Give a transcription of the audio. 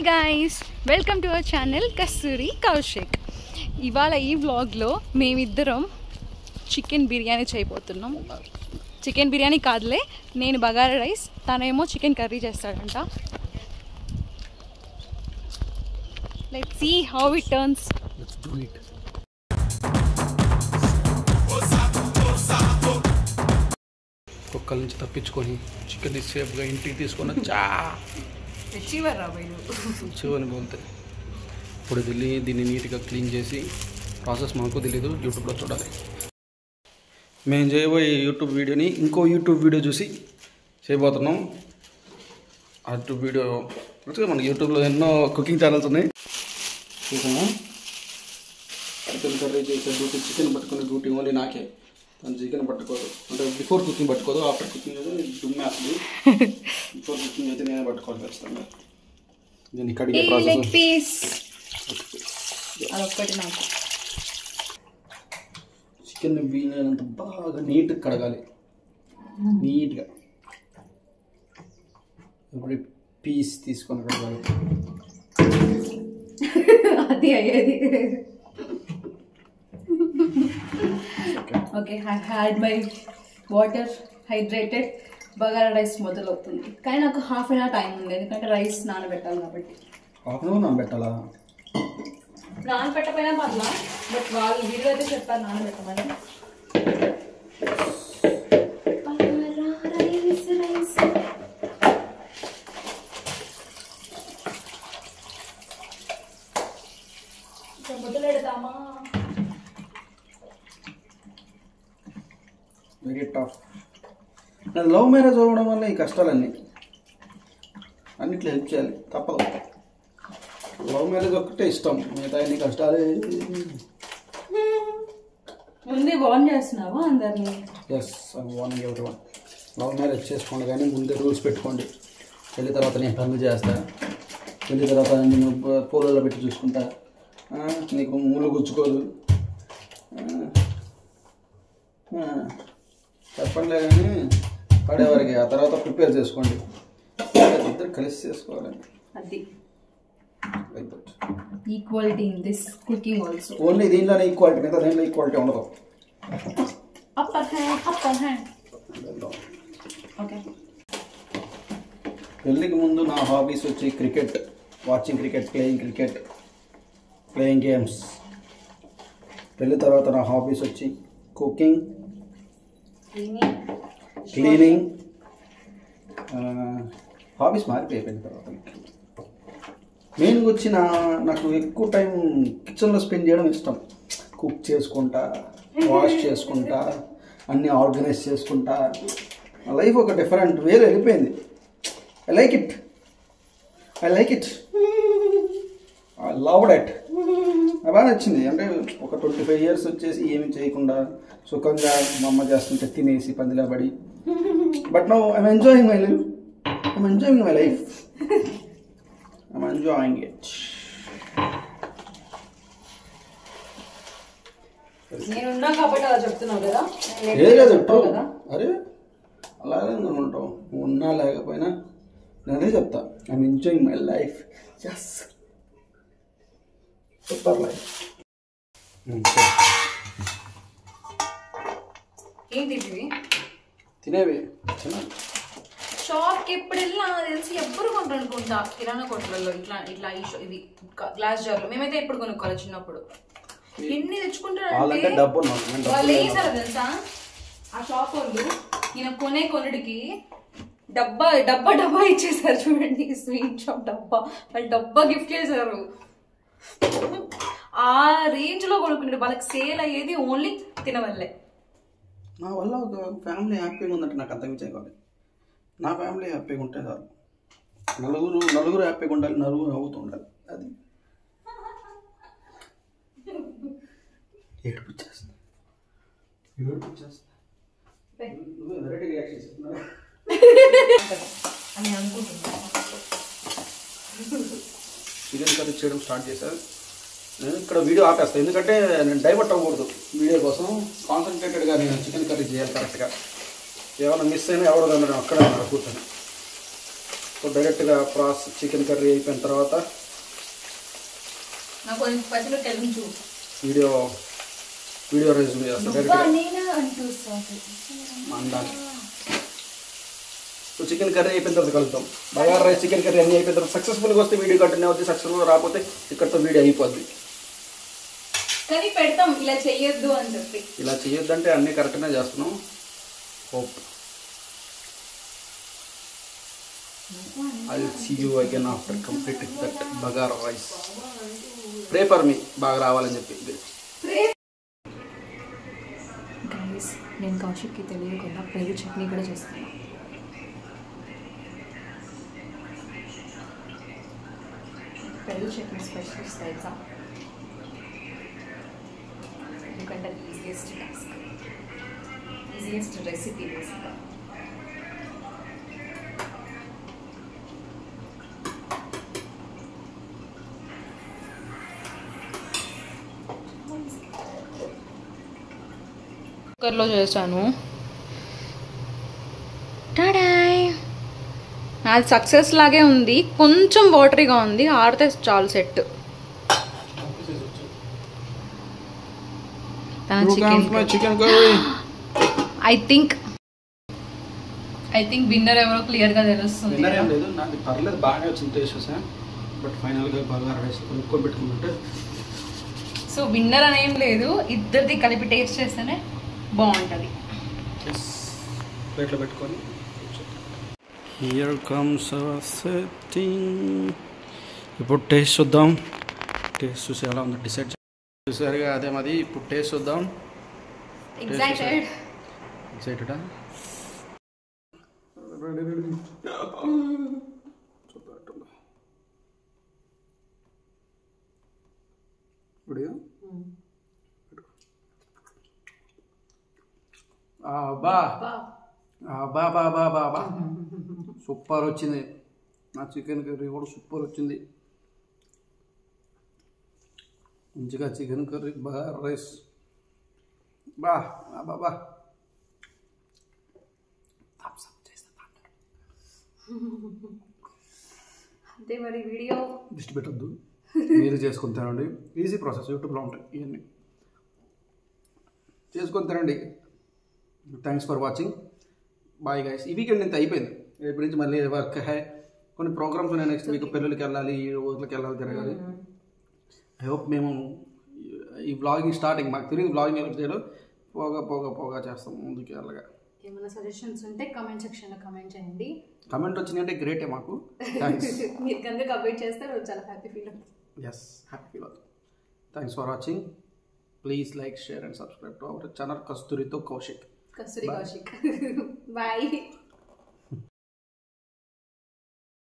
guys, welcome to our channel Kasturi Kaushik. ఇవాళ ఈ వ్లాగ్లో మేమిద్దరం చికెన్ బిర్యానీ చేయబోతున్నాం. చికెన్ బిర్యానీ కాదులే, నేను బగారా రైస్, తనేమో చికెన్ కర్రీ చేస్తాడంట. Let's see how it turns. Let's do it. కుక్కల నుంచి తప్పించుకొని చికెన్ సేఫ్గా ఇంటికి తీసుకొని చివరి పోతే ఇప్పుడు వెళ్ళి దీన్ని నీట్గా క్లీన్ చేసి ప్రాసెస్ మాకు తెలీదు, యూట్యూబ్లో చూడాలి. మేము చేయబోయే యూట్యూబ్ వీడియోని ఇంకో యూట్యూబ్ వీడియో చూసి చేయబోతున్నాం. ఆ యూట్యూబ్ వీడియో మన యూట్యూబ్లో ఎన్నో కుకింగ్ ఛానల్స్ ఉన్నాయి. చూసాము చికెన్ కర్రీ చేసే డ్యూటీ, చికెన్ పట్టుకునే డ్యూటీ ఓన్లీ నాకే. తను చికెన్ పట్టుకోదు, అంటే బిఫోర్ కుకింగ్ పట్టుకోదు, ఆఫ్టర్ కుకింగ్ అయితే దుమ్మేస్తుంది. బిఫోర్ కుకింగ్ అయితే నేనే పట్టుకోవాలి ఖచ్చితంగా. దీన్ని కడిగే ప్రాసెస్ చికెన్ వీలైనంత బాగా నీట్గా కడగాలి. నీట్గా ఇప్పుడు పీస్ తీసుకొని కడగాలి. అది అయ్యేది. Okay, I had my water hydrated. Bagara rice మొదలవుతుంది, కానీ నాకు హాఫ్ అన్ అవర్ టైం ఉంది, ఎందుకంటే రైస్ నానబెట్టాలి కాబట్టి. Half an hour నానబెట్టాలా? నానబెట్టపోయినా పర్లా, బట్ వాళ్ళు వీడియో అయితే చెప్పారు నానబెట్టమని. మొదలెడతామా? Very tough. నేను లవ్ మ్యారేజ్ అవ్వడం వల్ల ఈ కష్టాలన్నీ అన్నిట్లో హెల్ప్ చేయాలి, తప్పదు. లవ్ మ్యారేజ్ ఒక్కటే ఇష్టం, మిగతా అన్ని కష్టాలే. ముందే వార్న్ చేస్తున్నావా అందరినీ? Yes, warning everyone. Love marriage చేసుకోండి, కానీ ముందే రూల్స్ పెట్టుకోండి. పెళ్లి తర్వాత నేను పనులు చేస్తా, పెళ్లి తర్వాత నేను పూలలో పెట్టి చూసుకుంటా, నీకు ముళ్ళు గుచ్చుకోదు చెప్పండి. కానీ పడేవారికి ఆ తర్వాత ప్రిపేర్ చేసుకోండి, ఇద్దరు కలిసి చేసుకోవాలండి. అది equality in this cooking also. Only దీంట్లోనే ఈక్వాలిటీ, మిగతా దీంట్లో ఈక్వాలిటీ ఉండదు. Upper hand, upper hand. Okay, పెళ్ళికి ముందు నా హాబీస్ వచ్చి cricket, watching cricket, playing games. పెళ్ళి తర్వాత నా హాబీస్ వచ్చి కుకింగ్, క్లీనింగ్. హాబీస్ మారిపోయాయి పెళ్ళి తర్వాత. మెయిన్గా వచ్చి నాకు ఎక్కువ టైం కిచెన్లో స్పెండ్ చేయడం ఇష్టం. కుక్ చేసుకుంటా, వాష్ చేసుకుంటా, అన్నీ ఆర్గనైజ్ చేసుకుంటా. లైఫ్ ఒక డిఫరెంట్ వేలో వెళ్ళిపోయింది. I like it, I loved it. బాగా నచ్చింది. అంటే ఒక 25 years వచ్చేసి ఏమి చేయకుండా సుఖంగా మా అమ్మ చేస్తుంటే తినేసి పందిలా పడి. But now I'm enjoying my life, I'm enjoying it. నేనున్నా కాబట్టి అలా చెప్తున్నావు కదా. ఏదో చెప్తావు కదా. అరే అలాగే ఉంటావు, ఉన్నా లేకపోయినా నేనే చెప్తా. I'm enjoying my life. Yes, super life. ఏంటి ఇవి? తినేవి. షాప్కి ఎప్పుడు వెళ్ళినా తెలిసి ఎవ్వరు కొంటారు అనుకుంటా కిరాణా కొట్లలో. ఇట్లా ఇవి గ్లాస్ జార్లు మేమైతే ఎప్పుడు కొనుక్కోవాలి చిన్నప్పుడు. ఎన్ని తెచ్చుకుంటారు వాళ్ళు వేసారు తెలుసా ఆ షాప్ వాళ్ళు. ఈయన కొనుడికి డబ్బా ఇచ్చేసారు. చూడండి, స్వీట్ షాప్ డబ్బా, వాళ్ళు డబ్బా గిఫ్ట్ చేశారు. ఆ రేంజ్ లో కొనుక్కుంటారు. వాళ్ళకి సేల్ అయ్యేది ఓన్లీ తినవల్లే. నా వల్ల ఒక ఫ్యామిలీ హ్యాపీగా ఉందంటే నాకు అంత విజయం కాదు. నా ఫ్యామిలీ హ్యాపీగా ఉంటే చాలు. నలుగురు హ్యాపీగా ఉండాలి, నలుగురు నవ్వుతూ ఉండాలి. అది ఏడుపు చేస్తా. చికెన్ కర్రీ చేయడం స్టార్ట్ చేశాను. నేను ఇక్కడ వీడియో ఆపేస్తాను, ఎందుకంటే నేను డైవర్ట్ అవ్వకూడదు. వీడియో కోసం కాన్సన్ట్రేటెడ్గా నేను చికెన్ కర్రీ చేయాలి కరెక్ట్గా. ఏమైనా మిస్ అయినా ఎవరు అక్కడ కూర్చొని సో డైరెక్ట్గా ప్రాసెస్ చికెన్ కర్రీ అయిపోయిన తర్వాత నాకు కొంచెం పచ్చిమిరపకాయలు కలిపించు. వీడియో రెజ్యూమ్ చేస్తాను సో చికెన్ కర్రీ అయిపోయిన తర్వాత కలుద్దాం. బగారా రైస్ చికెన్ కర్రీ అన్నీ అయిపోయిన తర్వాత సక్సెస్ఫుల్గా వస్తే వీడియో కంటిన్యూ అవుతుంది, సక్సెస్ఫుల్గా రాకపోతే ఇక్కడతో వీడియో అయిపోద్ది. కానీ పెడతాం ఇలా చెయ్యొద్దు అని చెప్పి. ఇలా చెయ్యొద్దు అంటే అన్నీ కరెక్ట్గానే చేస్తున్నాం. Hope I'll see you again after completing that bagara rice. Pray for me బాగా రావాలని చెప్పి. గైస్ నేను కౌశిక్కి తెలియకుండా పెరుగు చట్నీ కూడా చేస్తాను. పెరుగు చట్నీ స్పెషలిస్ట్ తెలుసా? ఎందుకంటే ఈజియెస్ట్ టాస్క్, ఈజియెస్ట్ రెసిపీ బేసిక్గా. కుక్కర్లో చేశాను. టాడాయ్, అది సక్సెస్ లాగే ఉంది. కొంచెం వాటరీగా ఉంది, ఆడితే చాలు సెట్. ఐ థింక్ విన్నర్ ఎవరో క్లియర్గా తెలుస్తుంది. పర్లేదు, బాగానే వచ్చింది టేస్ట్. బట్ ఫైనల్గా బగారా రైస్ కొనుక్కొని పెట్టుకుంటే సో విన్నర్ అనేం లేదు, ఇద్దరిది కలిపి టేస్ట్ చేస్తేనే బాగుంటుంది. ప్లేట్లో పెట్టుకొని హియర్ కమ్స్ సెట్టింగ్. ఇప్పుడు టేస్ట్ చూద్దాం. టేస్ట్ చూసి ఎలా ఉందో డిసైడ్ చూసారుగా, అదే మాది. ఇప్పుడు టేస్ట్ చూద్దాం. ఎక్సైటెడా? బా సూపర్ వచ్చింది. నా చికెన్ కర్రీ కూడా సూపర్ వచ్చింది. మంచిగా చికెన్ కర్రీ, బగారా రైస్, బా బా. అంతే మరి. వీడియో దిష్టి పెట్టద్దు, మీరు చేసుకొని తినండి. ఈజీ ప్రాసెస్, యూట్యూబ్లో ఉంటాయి ఇవన్నీ. చేసుకొని తినండి. Thanks for watching. Bye guys. ఈ వీకెండ్ ఇంత అయిపోయింది. రేపు నుంచి మళ్ళీ వర్క్ హై, కొన్ని ప్రోగ్రామ్స్ ఉన్నాయి. నెక్స్ట్ వీక్ పెళ్ళిళ్ళకి వెళ్ళాలి, ఊర్లకి వెళ్ళాలి, తిరగాలి. ఐ హోప్ మేము ఈ వ్లాగింగ్ స్టార్టింగ్ మాకు తిరిగి వ్లాగింగ్ ఎలా చేయాలో పోగా చేస్తాం ముందుకు వెళ్ళగా. ఏమైనా సజెషన్స్ ఉంటే కామెంట్ సెక్షన్లో కామెంట్ చేయండి. కమెంట్ వచ్చిందంటే గ్రేటే మాకు. మీరు కనుక కమెంట్ చేస్తే చాలా హ్యాపీ ఫీల్ అవుతుంది. ఎస్, హ్యాపీ ఫీల్ అవుతుంది. Thanks for watching. Please like, share and subscribe to our channel కస్తూరితో కౌశిక్. Bye.